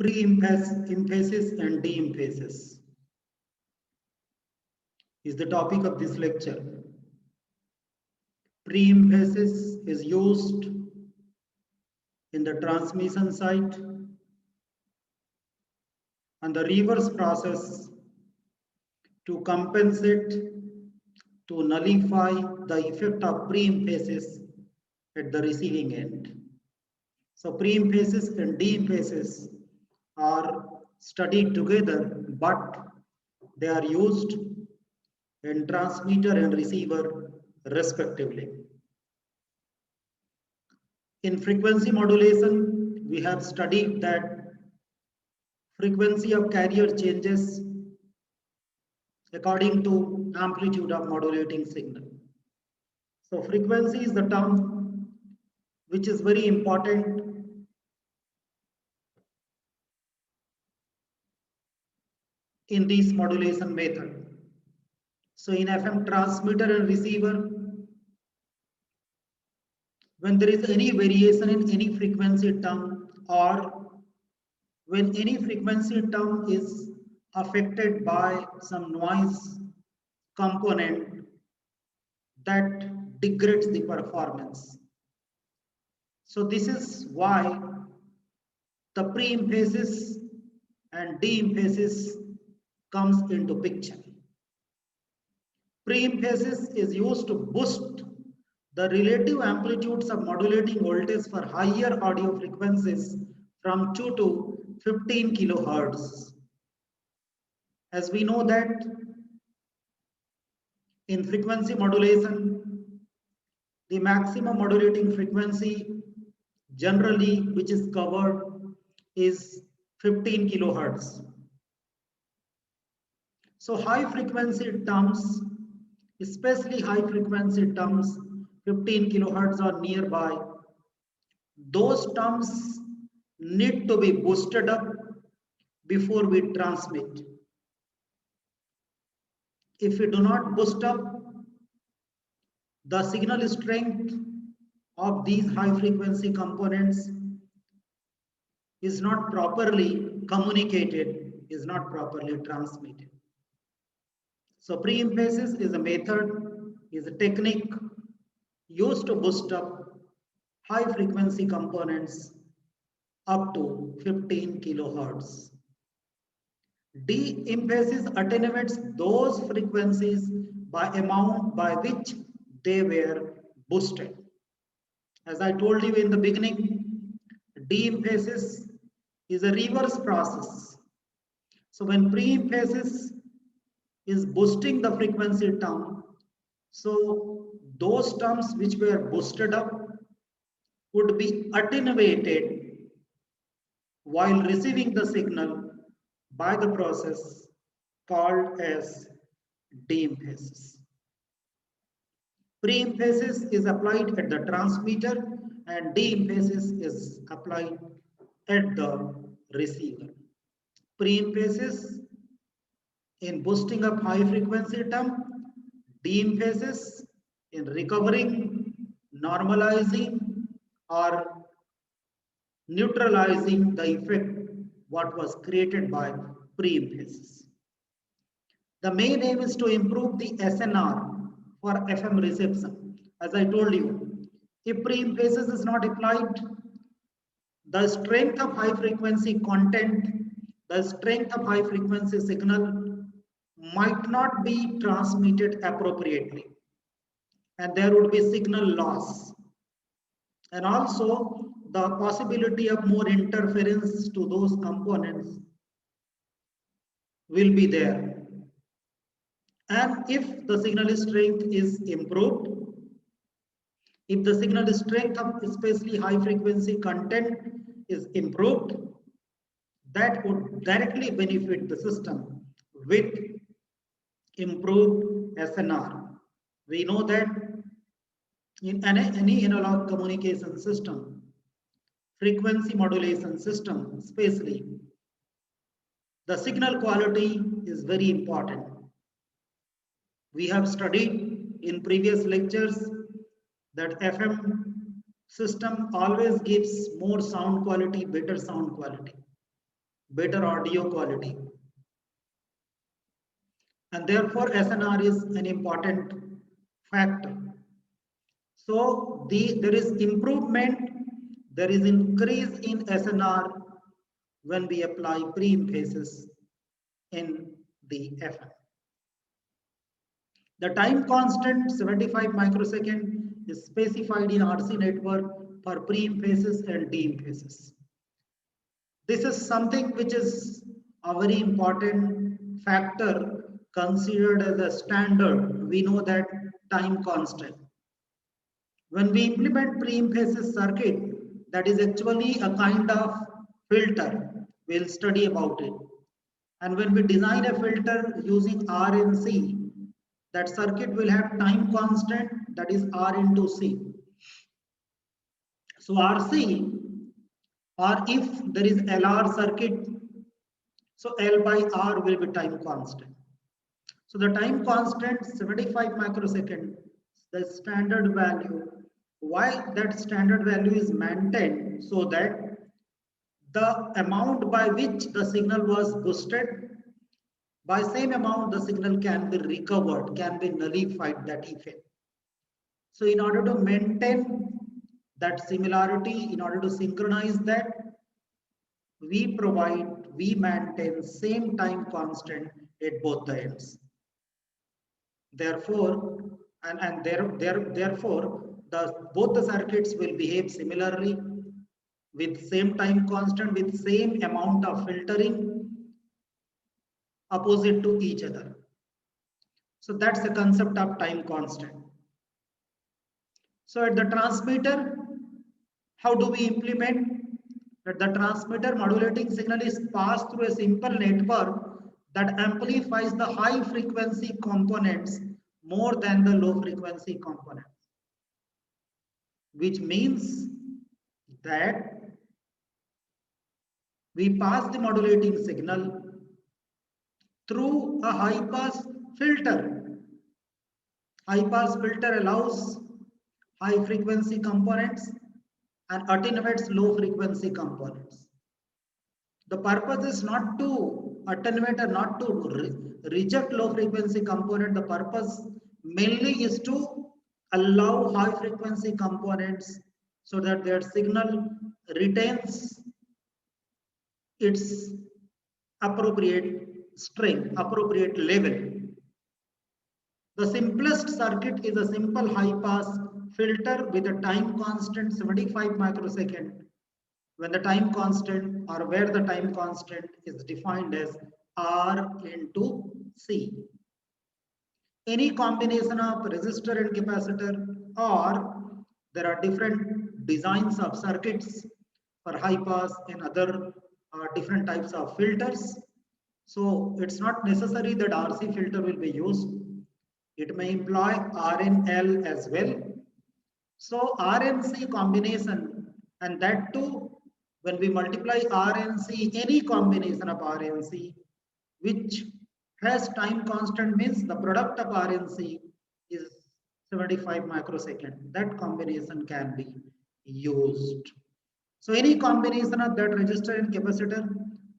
Pre-emphasis and de-emphasis is the topic of this lecture. Pre-emphasis is used in the transmission site and the reverse process to compensate, to nullify the effect of pre-emphasis at the receiving end. So pre-emphasis and de-emphasis are studied together, but they are used in transmitter and receiver respectively. In frequency modulation, we have studied that frequency of carrier changes according to amplitude of modulating signal. So frequency is the term which is very important in this modulation method. So in FM transmitter and receiver, when there is any variation in any frequency term, or when any frequency term is affected by some noise component that degrades the performance. So this is why the pre-emphasis and de-emphasis comes into picture. Pre-emphasis is used to boost the relative amplitudes of modulating voltage for higher audio frequencies from 2 to 15 kilohertz. As we know that in frequency modulation, the maximum modulating frequency generally which is covered is 15 kilohertz. So high frequency terms, especially high frequency terms 15 kilohertz or nearby, those terms need to be boosted up before we transmit. If we do not boost up, the signal strength of these high frequency components is not properly communicated, is not properly transmitted. So pre-emphasis is a method, is a technique used to boost up high frequency components up to 15 kilohertz. De-emphasis attenuates those frequencies by amount by which they were boosted. As I told you in the beginning, de-emphasis is a reverse process. So when pre-emphasis is boosting the frequency term, so those terms which were boosted up would be attenuated while receiving the signal by the process called as de-emphasis. Pre-emphasis is applied at the transmitter and de-emphasis is applied at the receiver. Pre-emphasis in boosting up high frequency term, de-emphasis in recovering, normalizing or neutralizing the effect what was created by pre-emphasis. The main aim is to improve the SNR for FM reception. As I told you, if pre-emphasis is not applied, the strength of high frequency content, the strength of high frequency signal might not be transmitted appropriately, and there would be signal loss, and also the possibility of more interference to those components will be there. And if the signal strength is improved, if the signal strength of especially high frequency content is improved, that would directly benefit the system with improved SNR. We know that in any analog communication system, frequency modulation system especially, the signal quality is very important. We have studied in previous lectures that FM system always gives more sound quality, better sound quality. better audio quality. And therefore SNR is an important factor. So there is improvement, there is increase in SNR when we apply pre-emphasis in the FM. The time constant 75 microsecond is specified in RC network for pre-emphasis and de-emphasis. This is something which is a very important factor considered as a standard. We know that time constant. When we implement pre-emphasis circuit, that is actually a kind of filter. We'll study about it. And when we design a filter using RNC, that circuit will have time constant, that is R into C. So RC, or if there is LR circuit, so L by R will be time constant. So the time constant 75 microsecond, the standard value. Why that standard value is maintained? So that the amount by which the signal was boosted, by same amount the signal can be recovered, can be nullified, that effect. So in order to maintain that similarity, in order to synchronize that, we maintain same time constant at both the ends. Therefore, therefore, both the circuits will behave similarly with same time constant, with same amount of filtering opposite to each other. So that's the concept of time constant. So at the transmitter, how do we implement? That the transmitter modulating signal is passed through a simple network that amplifies the high frequency components more than the low frequency components, which means that we pass the modulating signal through a high pass filter. High pass filter allows high frequency components and attenuates low frequency components. The purpose is not to attenuate or not to reject low frequency component. The purpose mainly is to allow high frequency components so that their signal retains its appropriate strength, appropriate level. The simplest circuit is a simple high pass filter with a time constant 75 microsecond, when the time constant or where the time constant is defined as R into C. Any combination of resistor and capacitor, or there are different designs of circuits for high pass and other different types of filters. So it's not necessary that RC filter will be used. It may employ RNL as well. So RNC combination, and that too, when we multiply RNC, any combination of RNC which has time constant, means the product of RNC is 75 microsecond. That combination can be used. So any combination of that resistor and capacitor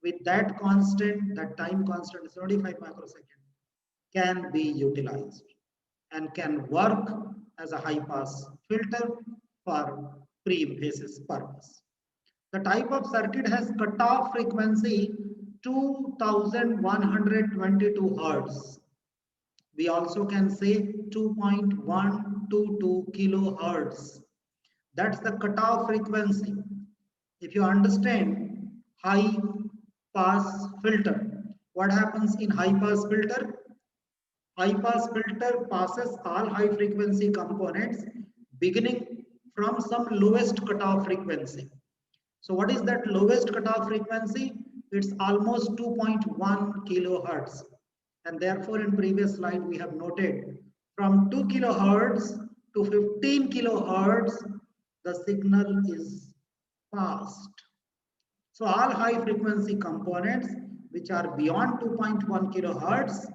with that constant, that time constant 75 microsecond, can be utilized and can work as a high pass filter for pre-emphasis purpose. The type of circuit has cutoff frequency 2122 Hertz. We also can say 2.122 kilohertz. That's the cutoff frequency. If you understand high pass filter, what happens in high pass filter? High pass filter passes all high frequency components beginning from some lowest cutoff frequency. So what is that lowest cutoff frequency? It's almost 2.1 kilohertz. And therefore in previous slide we have noted from 2 kilohertz to 15 kilohertz, the signal is passed. So all high frequency components which are beyond 2.1 kilohertz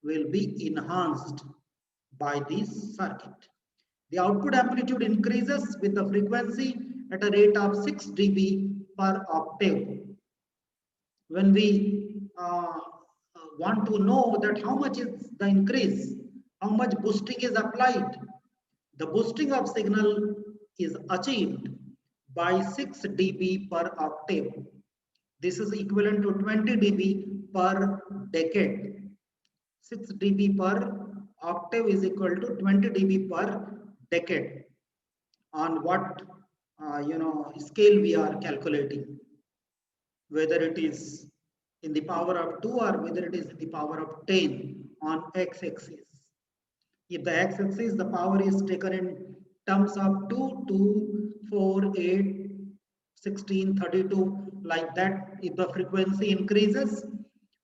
will be enhanced by this circuit. The output amplitude increases with the frequency at a rate of 6 dB per octave. when we want to know that how much is the increase, how much boosting is applied, the boosting of signal is achieved by 6 dB per octave. This is equivalent to 20 dB per decade. 6 dB per octave is equal to 20 dB per decade. On what scale we are calculating, whether it is in the power of 2 or whether it is in the power of 10 on x-axis. If the x-axis, the power is taken in terms of 2, 2, 4, 8, 16, 32, like that, if the frequency increases,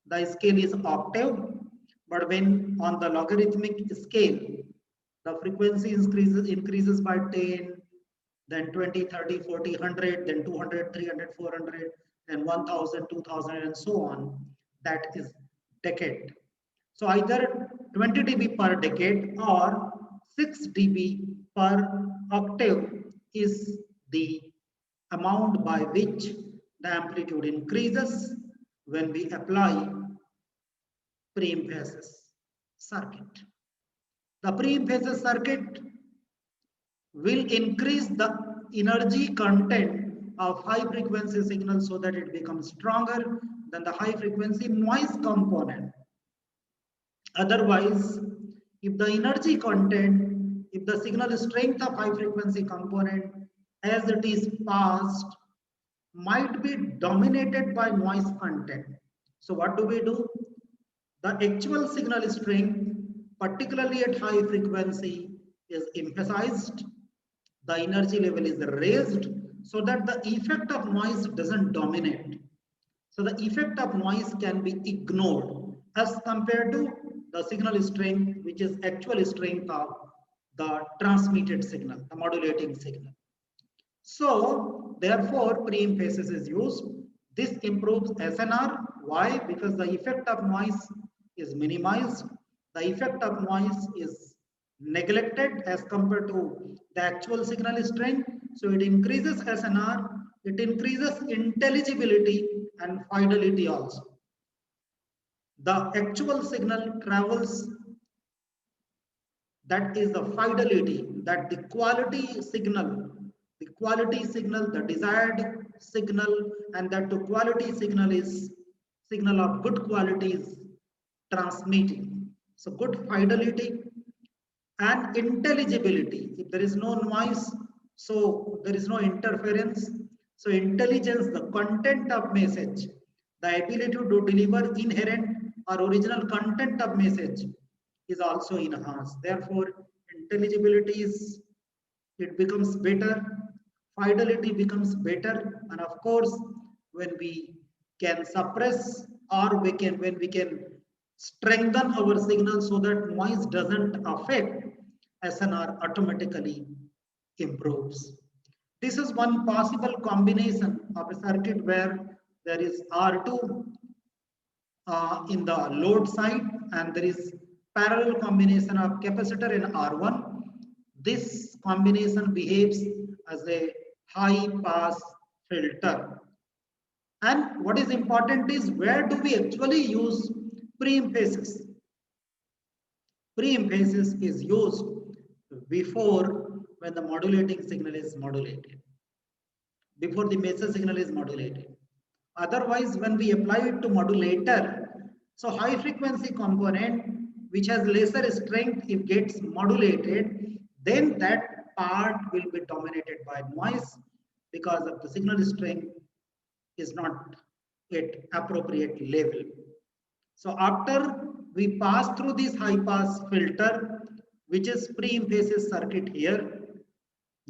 the scale is octave. But when on the logarithmic scale, the frequency increases by 10, then 20, 30, 40, 100, then 200, 300, 400, then 1000, 2000, and so on. That is decade. So either 20 dB per decade or 6 dB per octave is the amount by which the amplitude increases when we apply pre-emphasis circuit. The pre-emphasis circuit will increase the energy content of high frequency signal so that it becomes stronger than the high frequency noise component. Otherwise, if the energy content, if the signal strength of high frequency component as it is passed might be dominated by noise content. So what do we do? The actual signal strength, particularly at high frequency, is emphasized. The energy level is raised so that the effect of noise doesn't dominate. So the effect of noise can be ignored as compared to the signal strength, which is actual strength of the transmitted signal, the modulating signal. So therefore, pre-emphasis is used. This improves SNR. Why? Because the effect of noise is minimized. The effect of noise is neglected as compared to the actual signal strength. So it increases SNR. It increases intelligibility and fidelity also. The actual signal travels, that is the fidelity, that the quality signal, the desired signal, and that the quality signal is signal of good quality is transmitting. So good fidelity and intelligibility. If there is no noise, so there is no interference. So intelligence, the content of message, the ability to deliver inherent or original content of message is also enhanced. Therefore, intelligibility is, it becomes better, fidelity becomes better, and of course, when we can suppress or when we can strengthen our signal so that noise doesn't affect, SNR automatically improves. This is one possible combination of a circuit where there is R2 in the load side and there is parallel combination of capacitor and R1. This combination behaves as a high pass filter. And what is important is, where do we actually use pre-emphasis? Pre-emphasis is used before, when the modulating signal is modulated, before the message signal is modulated. Otherwise, when we apply it to modulator, so high frequency component which has lesser strength, if gets modulated, then that part will be dominated by noise because of the signal strength is not at appropriate level. So after we pass through this high pass filter, which is pre-emphasis circuit here,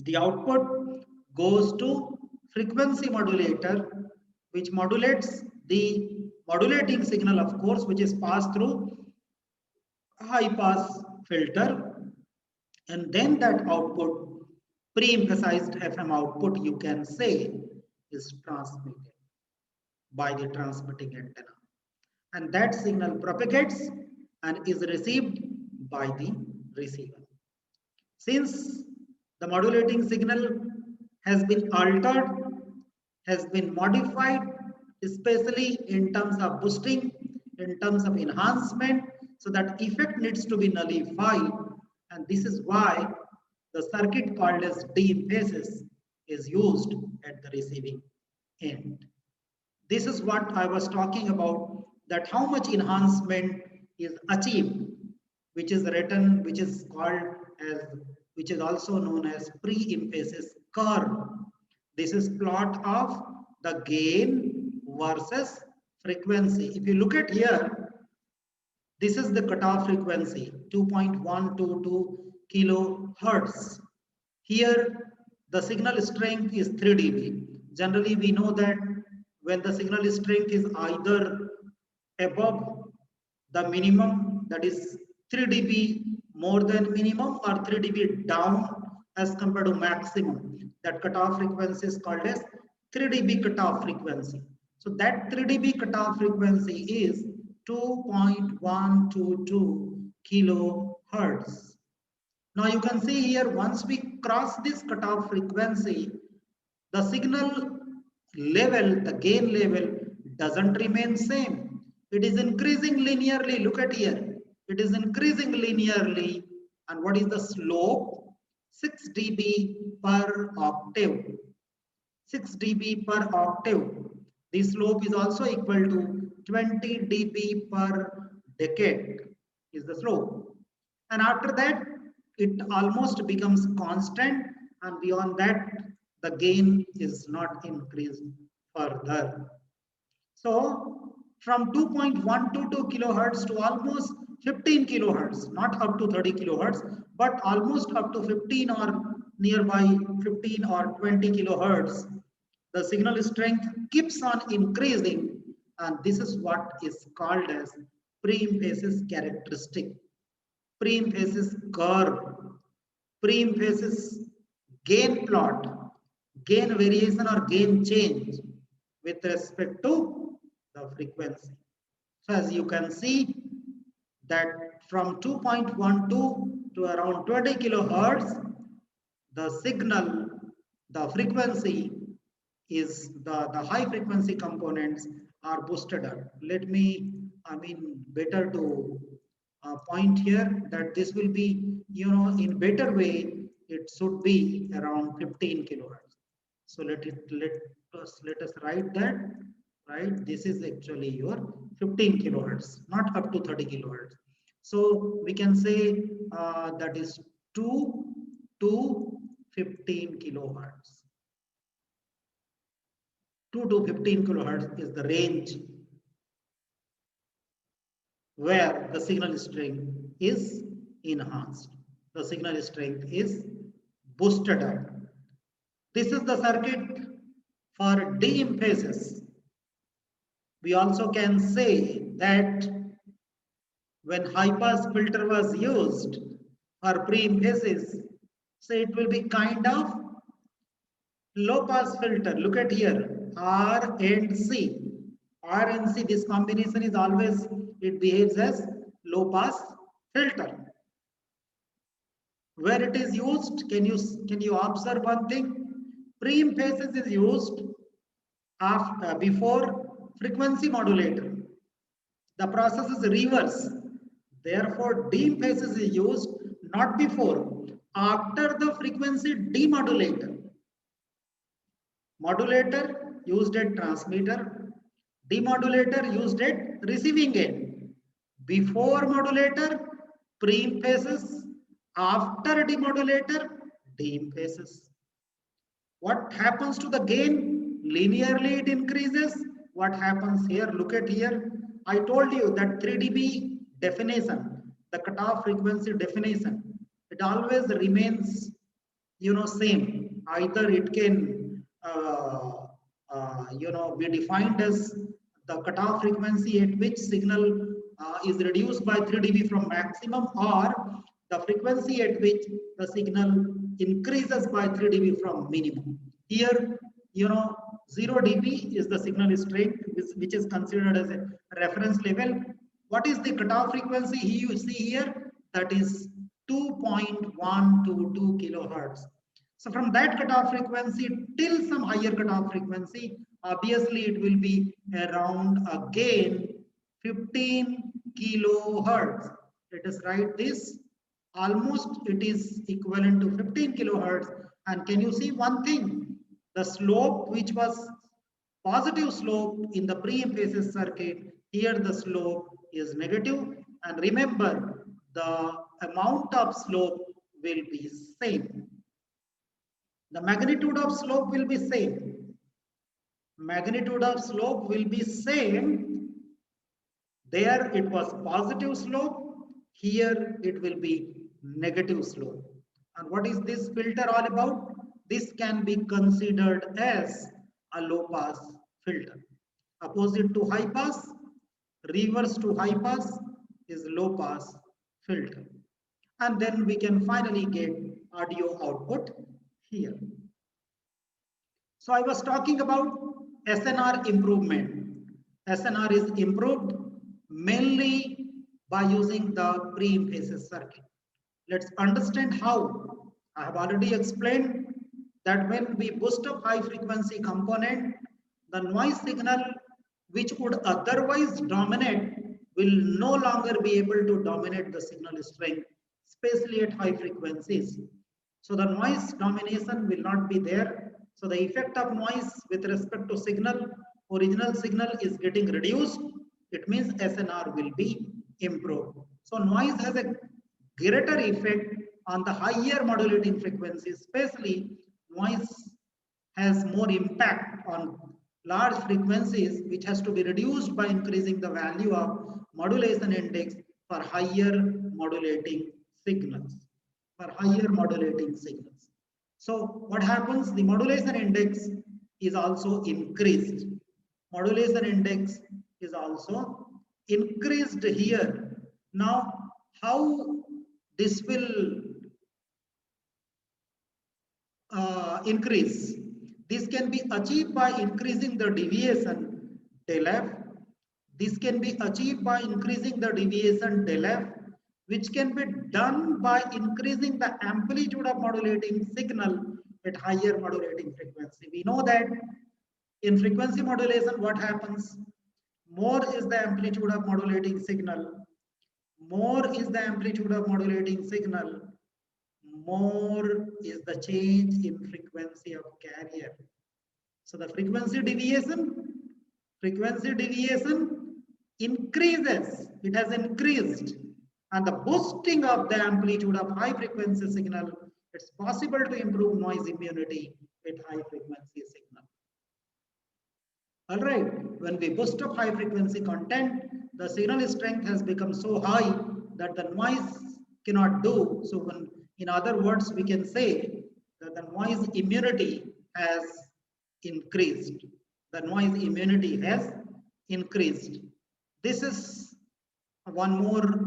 the output goes to frequency modulator, which modulates the modulating signal, of course, which is passed through high pass filter, and then that output, pre-emphasized FM output, you can say, is transmitted by the transmitting antenna, and that signal propagates and is received by the receiver. Since the modulating signal has been altered, has been modified, especially in terms of boosting, in terms of enhancement, so that effect needs to be nullified. And this is why the circuit called as de-emphasis is used at the receiving end. This is what I was talking about, that how much enhancement is achieved, which is written, which is called as, which is also known as pre-emphasis curve. This is plot of the gain versus frequency. If you look at here, this is the cutoff frequency, 2.122 kilohertz. Here, the signal strength is 3 dB. Generally, we know that when the signal strength is either above the minimum, that is 3 dB more than minimum, or 3 dB down as compared to maximum, that cutoff frequency is called as 3 dB cutoff frequency. So that 3 dB cutoff frequency is 2.122 kilohertz. Now you can see here, once we cross this cutoff frequency, the signal level, the gain level doesn't remain same. It is increasing linearly. Look at here. It is increasing linearly. And what is the slope? 6 dB per octave. 6 dB per octave. The slope is also equal to 20 dB per decade is the slope. And after that, it almost becomes constant, and beyond that, the gain is not increased further. So from 2.122 kilohertz to almost 15 kilohertz, not up to 30 kilohertz, but almost up to 15 or nearby 15 or 20 kilohertz, the signal strength keeps on increasing, and this is what is called as pre-emphasis characteristic, pre-emphasis curve, pre-emphasis gain plot, gain variation or gain change with respect to the frequency. So as you can see that from 2.12 to around 20 kilohertz, the signal, the frequency is the high frequency components are boosted up. Let me, better to point here that this will be, in better way, it should be around 15 kilohertz. So let us write that, right? This is actually your 15 kilohertz, not up to 30 kilohertz. So we can say that is 2 to 15 kilohertz. 2 to 15 kilohertz is the range where the signal strength is enhanced. The signal strength is boosted up. This is the circuit for de-emphasis. We also can say that when high-pass filter was used for pre-emphasis, so it will be kind of low-pass filter. Look at here, R and C. R and C, this combination is always, it behaves as low-pass filter. Where it is used, can you observe one thing? Pre-emphasis is used after, before frequency modulator. The process is reverse. Therefore, de-emphasis is used not before, after the frequency demodulator. Modulator used at transmitter, demodulator used at receiving end. Before modulator, pre-emphasis, after demodulator, de-emphasis. What happens to the gain? Linearly it increases. What happens here? Look at here. I told you that 3 dB definition, the cutoff frequency definition, it always remains, same. Either it can, be defined as the cutoff frequency at which signal is reduced by 3 dB from maximum, or the frequency at which the signal increases by 3 dB from minimum. Here, 0 dB is the signal strength, which is considered as a reference level. What is the cutoff frequency you see here? That is 2.122 kilohertz. So from that cutoff frequency till some higher cutoff frequency, obviously it will be around again 15 kilohertz. Let us write this. Almost it is equivalent to 15 kilohertz. And can you see one thing? The slope which was positive slope in the pre-emphasis circuit, here the slope is negative. And remember, the amount of slope will be same. The magnitude of slope will be same. Magnitude of slope will be same. There it was positive slope. Here it will be negative slope. And what is this filter all about? This can be considered as a low pass filter. Opposite to high pass, reverse to high pass is low pass filter. And then we can finally get audio output here. So I was talking about SNR improvement. SNR is improved mainly by using the pre-emphasis circuit. Let's understand how. I have already explained that when we boost up high frequency component, the noise signal which would otherwise dominate will no longer be able to dominate the signal strength, especially at high frequencies. So the noise domination will not be there. So the effect of noise with respect to signal, original signal is getting reduced. It means SNR will be improved. So noise has a greater effect on the higher modulating frequencies, especially noise has more impact on large frequencies, which has to be reduced by increasing the value of modulation index for higher modulating signals. So what happens? The modulation index is also increased. Modulation index is also increased here. Now, how this will increase? This can be achieved by increasing the deviation del F. This can be achieved by increasing the deviation del F, which can be done by increasing the amplitude of modulating signal at higher modulating frequency. We know that in frequency modulation, what happens? More is the amplitude of modulating signal. More is the amplitude of modulating signal, more is the change in frequency of carrier. So the frequency deviation increases, it has increased, and the boosting of the amplitude of high frequency signal, it's possible to improve noise immunity at high frequency signal. All right, when we boost up high frequency content, the signal strength has become so high that the noise cannot do. So when, in other words, we can say that the noise immunity has increased. The noise immunity has increased. This is one more,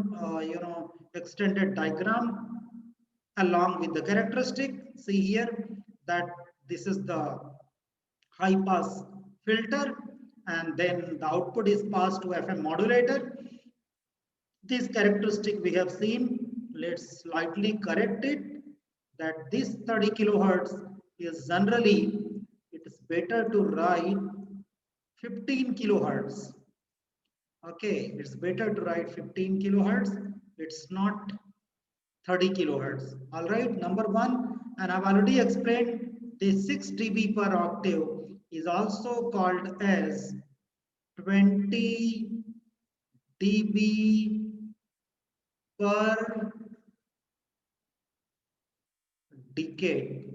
extended diagram along with the characteristic. See here that this is the high pass filter, and then the output is passed to FM modulator. This characteristic we have seen. Let's slightly correct it, that this 30 kilohertz is generally, it is better to write 15 kilohertz. Okay, it's better to write 15 kilohertz. It's not 30 kilohertz. All right, number one, and I've already explained this 6 dB per octave is also called as 20 dB per decade.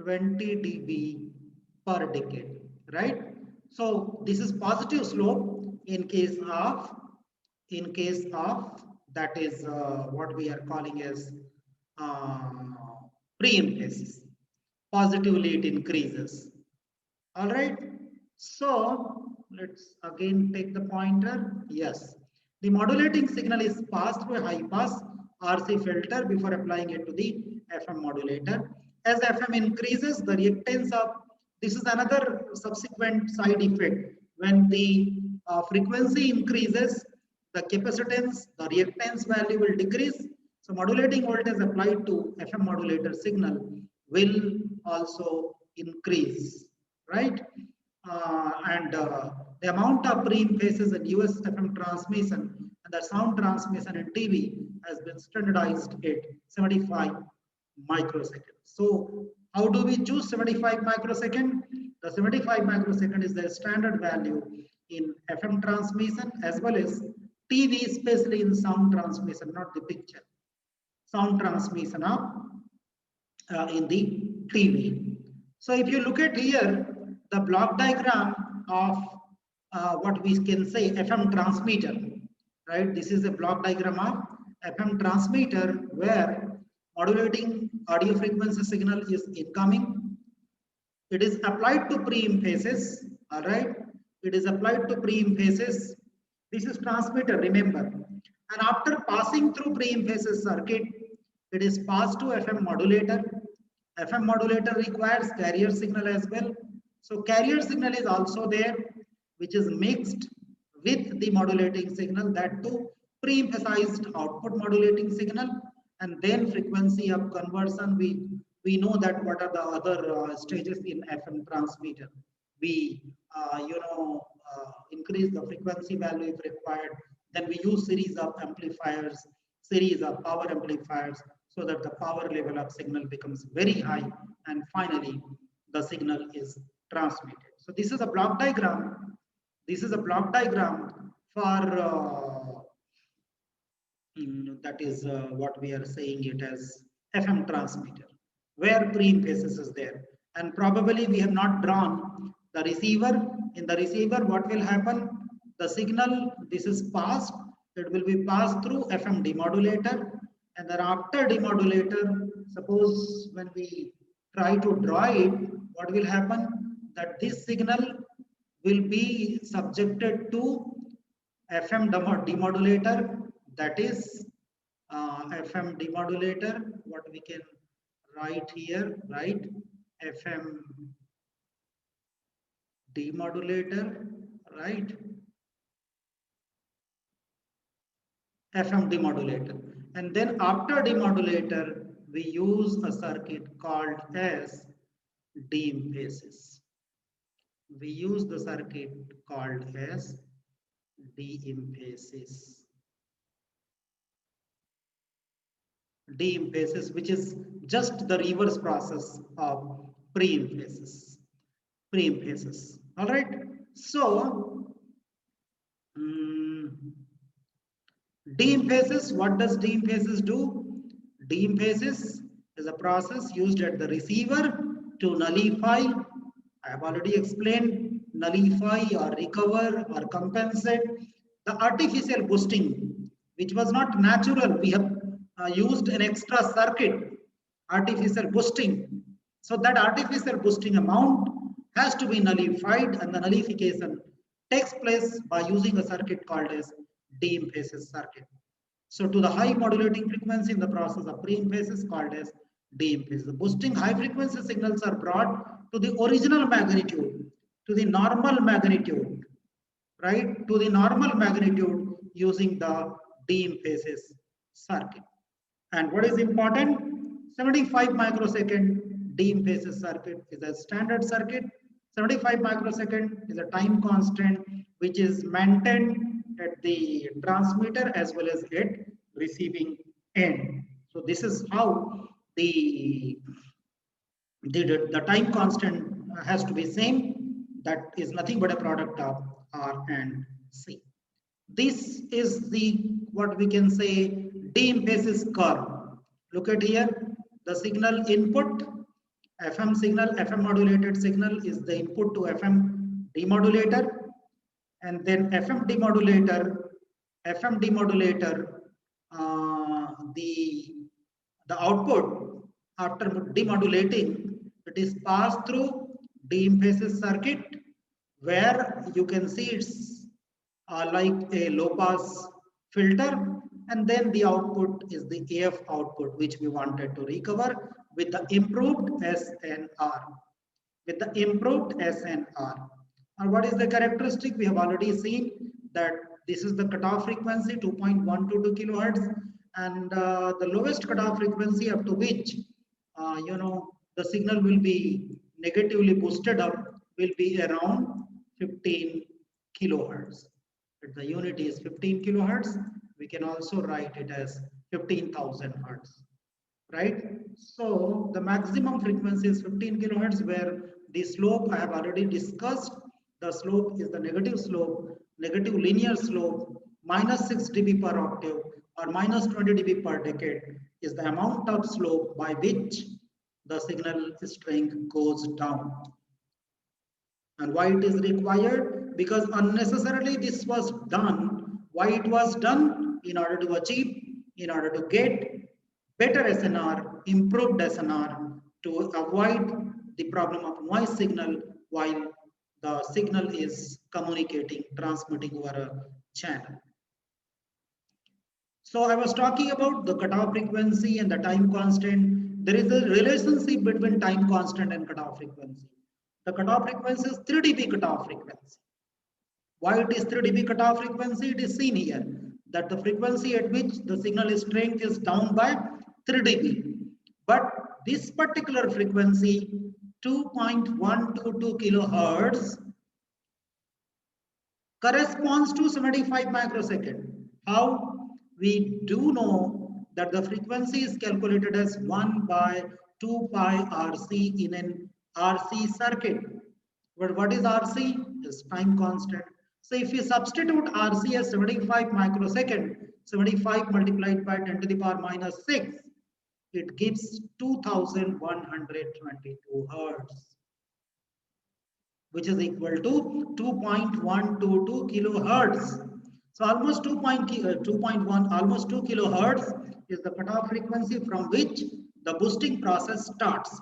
20 dB per decade, right? So this is positive slope in case of that is what we are calling as pre-emphasis. Positively it increases. All right, so let's again take the pointer. Yes, the modulating signal is passed through a high pass RC filter before applying it to the FM modulator. As FM increases, the reactance of, this is another subsequent side effect. When the frequency increases, the capacitance, the reactance value will decrease. So modulating voltage applied to FM modulator signal will also increase, right? and the amount of pre-phases in US FM transmission and the sound transmission in TV has been standardized at 75 microseconds. So how do we choose 75 microsecond? The 75 microsecond is the standard value in FM transmission as well as TV, especially in sound transmission, not the picture. Sound transmission of in the TV. So if you look at here, the block diagram of what we can say FM transmitter, right? This is a block diagram of FM transmitter where modulating audio frequency signal is incoming. It is applied to pre-phases, all right? It is applied to pre-phases. This is transmitter, remember. And after passing through pre-phases circuit, it is passed to FM modulator. FM modulator requires carrier signal as well. So carrier signal is also there, which is mixed with the modulating signal, that too pre-emphasized output modulating signal, and then frequency of conversion. We know that what are the other stages in FM transmitter. We increase the frequency value if required. Then we use series of amplifiers, series of power amplifiers, so that the power level of signal becomes very high, and finally the signal is transmitted. So this is a block diagram. This is a block diagram for that is what we are saying it as FM transmitter, where pre-phases is there, and probably we have not drawn the receiver. In the receiver, what will happen? The signal, this is passed, it will be passed through FM demodulator, and then after demodulator, suppose when we try to draw it, what will happen? That this signal will be subjected to FM demodulator, that is FM demodulator, what we can write here, right? FM demodulator, right? FM demodulator. And then after demodulator, we use a circuit called as de-emphasis. We use the circuit called as de-emphasis. De-emphasis, which is just the reverse process of pre-emphasis. Pre-emphasis. All right. So, de-emphasis, what does de-emphasis do? De-emphasis is a process used at the receiver to nullify, I have already explained, nullify or recover or compensate the artificial boosting, which was not natural. We have used an extra circuit, artificial boosting. So that artificial boosting amount has to be nullified, and the nullification takes place by using a circuit called as de-emphasis circuit. So to the high modulating frequency in the process of pre-emphasis called as de-emphasis. The boosting high frequency signals are brought to the original magnitude, to the normal magnitude, right? To the normal magnitude using the de-emphasis circuit. And what is important? 75 microsecond de-emphasis circuit is a standard circuit. 75 microsecond is a time constant which is maintained at the transmitter as well as at receiving end. So this is how the time constant has to be same. That is nothing but a product of R and C. This is the what we can say de-emphasis curve. Look at here, the signal input, FM signal, FM modulated signal is the input to FM demodulator, and then FM demodulator, the output after demodulating, it is passed through de-emphasis circuit, where you can see it's like a low pass filter, and then the output is the AF output, which we wanted to recover with the improved SNR. With the improved SNR. And what is the characteristic? We have already seen that this is the cutoff frequency 2.122 kilohertz, and the lowest cutoff frequency up to which the signal will be negatively boosted up will be around 15 kilohertz. If the unit is 15 kilohertz, we can also write it as 15,000 hertz, right? So the maximum frequency is 15 kilohertz, where the slope I have already discussed. The slope is the negative slope, negative linear slope, minus 6 dB per octave or minus 20 dB per decade is the amount of slope by which the signal strength goes down. And why it is required? Because unnecessarily this was done. Why it was done? In order to achieve, in order to get better SNR, improved SNR, to avoid the problem of noise signal while the signal is communicating, transmitting over a channel. So I was talking about the cutoff frequency and the time constant. There is a relationship between time constant and cutoff frequency. The cutoff frequency is 3 dB cutoff frequency. Why it is 3 dB cutoff frequency? It is seen here that the frequency at which the signal strength is down by 3 dB. But this particular frequency, 2.122 kilohertz, corresponds to 75 microsecond. How? We do know that the frequency is calculated as 1 by 2 pi RC in an RC circuit. But what is RC? Is time constant. So if you substitute RC as 75 microsecond, 75 multiplied by 10 to the power minus 6, it gives 2122 hertz, which is equal to 2.122 kilohertz. So almost 2.1, almost 2 kilohertz is the cutoff frequency from which the boosting process starts.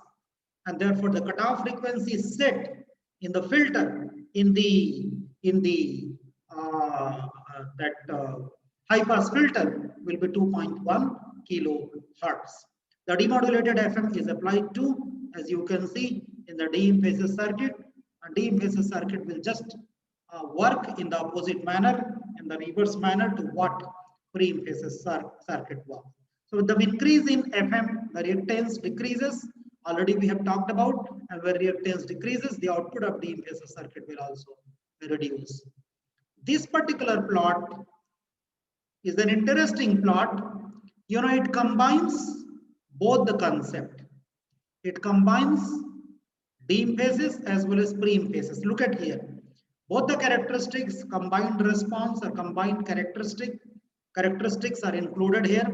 And therefore the cutoff frequency is set in the filter, in the high pass filter will be 2.1 kilohertz. The demodulated FM is applied to, as you can see, in the de-emphasis circuit. And de-emphasis circuit will just work in the opposite manner, in the reverse manner to what pre-emphasis circuit was. So with the increase in FM, the reactance decreases. Already we have talked about, and where reactance decreases, the output of de-emphasis circuit will also reduce. This particular plot is an interesting plot. You know, it combines both the concept. It combines de-emphasis as well as pre-emphasis. Look at here. Both the characteristics, combined response or combined characteristics are included here.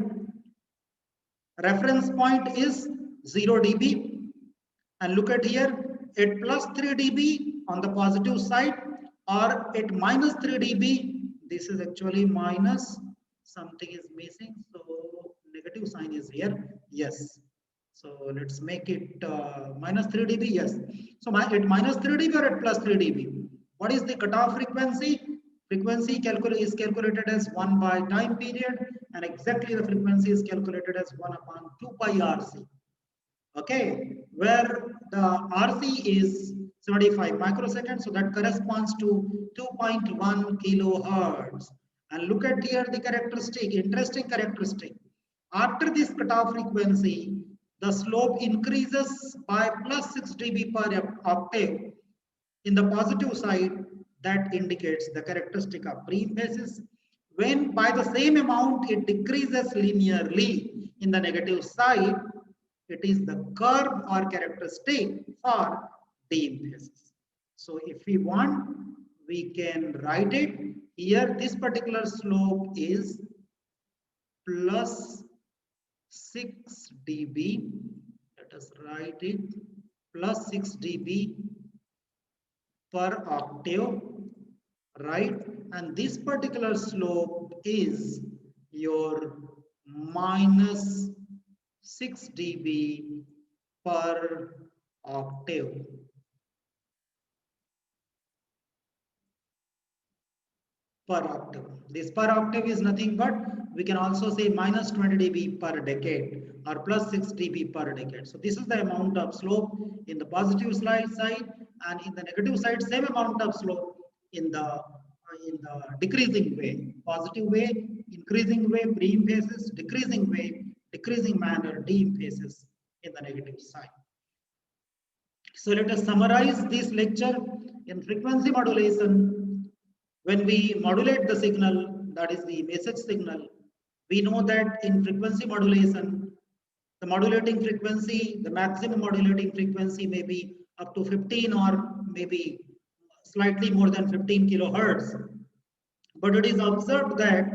Reference point is 0 dB. And look at here, at plus 3 dB on the positive side or at minus 3 dB. This is actually minus, something is missing. So negative sign is here. Yes. So let's make it minus 3 dB. Yes. So at minus 3 dB or at plus 3 dB. What is the cutoff frequency? Frequency is calculated as 1 by time period, and exactly the frequency is calculated as 1 upon 2 pi RC. Okay, where the RC is 75 microseconds, so that corresponds to 2.1 kilohertz. And look at here the characteristic, interesting characteristic. After this cutoff frequency, the slope increases by plus 6 dB per octave. In the positive side, that indicates the characteristic of pre-emphasis. When by the same amount it decreases linearly in the negative side, it is the curve or characteristic for de-emphasis. So if we want, we can write it here. This particular slope is plus 6 dB. Let us write it, plus 6 dB per octave, right? And this particular slope is your minus 6 dB per octave. Per octave. This per octave is nothing but, we can also say minus 20 dB per decade or plus 6 dB per decade. So this is the amount of slope in the positive side, and in the negative side, same amount of slope in the decreasing way. Positive way, increasing way, pre-emphasis, decreasing way, decreasing manner, de-emphasis in the negative side. So let us summarize this lecture. In frequency modulation, when we modulate the signal, that is the message signal, we know that in frequency modulation, the modulating frequency, the maximum modulating frequency may be up to 15 or maybe slightly more than 15 kilohertz. But it is observed that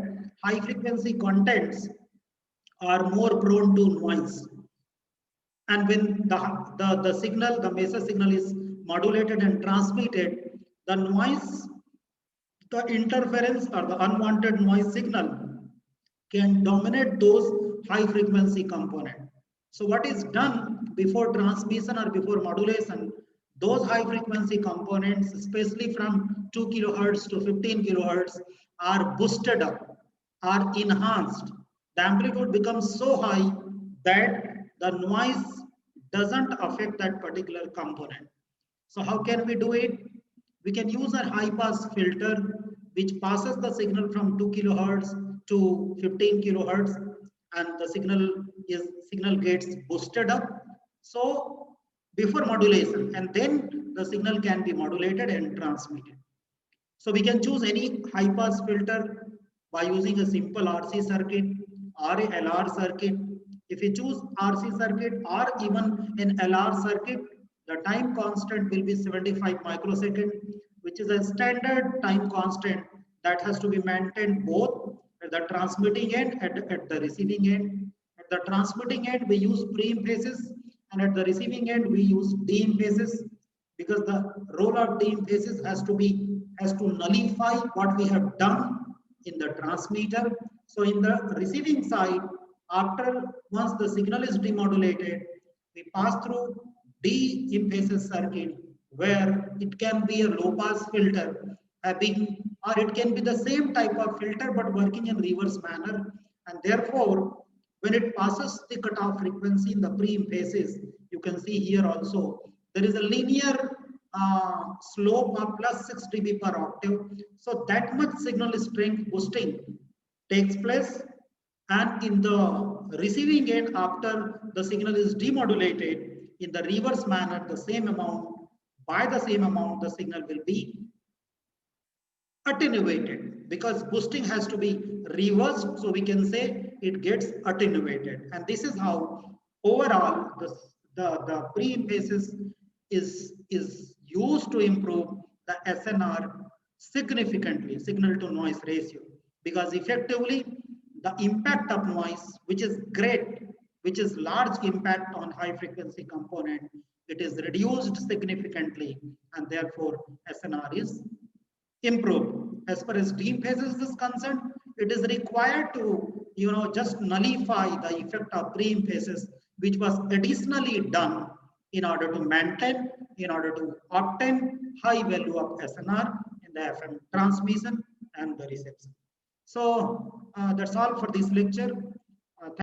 high frequency contents are more prone to noise. And when the signal, the message signal is modulated and transmitted, the noise, the interference or the unwanted noise signal can dominate those high frequency component. So what is done before transmission or before modulation, those high frequency components, especially from 2 kilohertz to 15 kilohertz, are boosted up, are enhanced. The amplitude becomes so high that the noise doesn't affect that particular component. So how can we do it? We can use a high pass filter which passes the signal from 2 kilohertz to 15 kilohertz, and the signal gets boosted up. So before modulation, and then the signal can be modulated and transmitted. So we can choose any high pass filter by using a simple RC circuit or a LR circuit. If you choose RC circuit or even an LR circuit, the time constant will be 75 microsecond, which is a standard time constant that has to be maintained both at the transmitting end and at the receiving end. At the transmitting end, we use pre-imphases, and at the receiving end, we use de-imphases, because the role of de-imphases has to nullify what we have done in the transmitter. So in the receiving side, after once the signal is demodulated, we pass through de-emphasis circuit, where it can be a low pass filter having, or it can be the same type of filter but working in reverse manner. And therefore, when it passes the cutoff frequency in the pre-emphasis, you can see here also there is a linear slope of plus 6 dB per octave. So that much signal strength boosting takes place, and in the receiving end, after the signal is demodulated in the reverse manner, the same amount, by the same amount, the signal will be attenuated, because boosting has to be reversed. So we can say it gets attenuated. And this is how overall the pre-emphasis is used to improve the SNR significantly, signal to noise ratio, because effectively the impact of noise, which is great, which is large impact on high frequency component, it is reduced significantly, and therefore SNR is improved. As far as de-emphasis is concerned, it is required to just nullify the effect of pre-emphasis, which was additionally done in order to maintain, in order to obtain high value of SNR in the FM transmission and the reception. So that's all for this lecture.